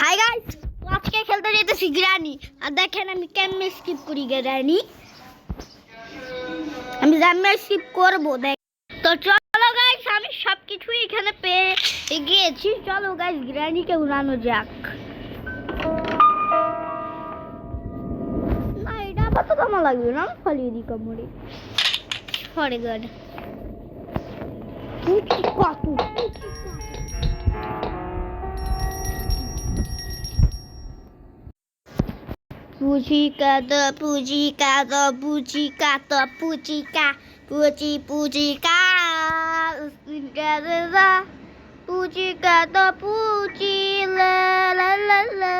Hi guys, আজকে খেলতে যেতেছি গ্রানি। আর দেখেন আমি কেমনে স্কিপ করি গ্রানি। আমি জানলে স্কিপ করবো দেখ। তো চলো গাইস, আমি সবকিছু এখানে পেয়ে গিয়েছি। চলো গাইস, গ্রানিকে উড়ানো যাক। না, এটা আপাতত আমার লাগবে না, ফলিয়ে দিই কোমরে। ফরে god Pujika the pujika the pujika the pujika pujika the pujika the puji la la la la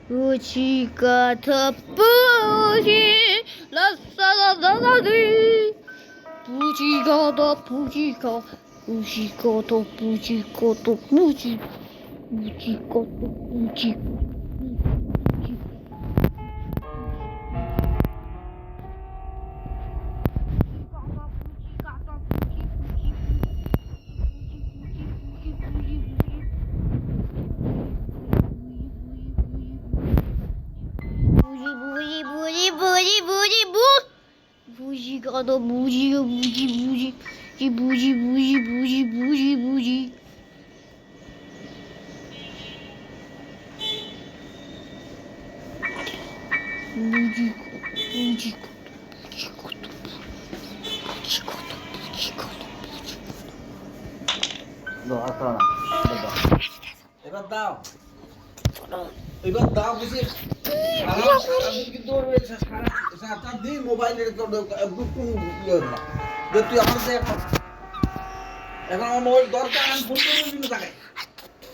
pujika the puji la la la la la pujika the pujika pujika the pujika the puji pujika the pujika Bougie, got a bougie, bougie, bougie, bougie, bougie, bougie, bougie, bougie. Bougie, bougie, এবার দাও বুঝি সারা দিন মোবাইলের তুই আমার এখন আমার mobile দরকার আমি ফোন করে দিবি তাকে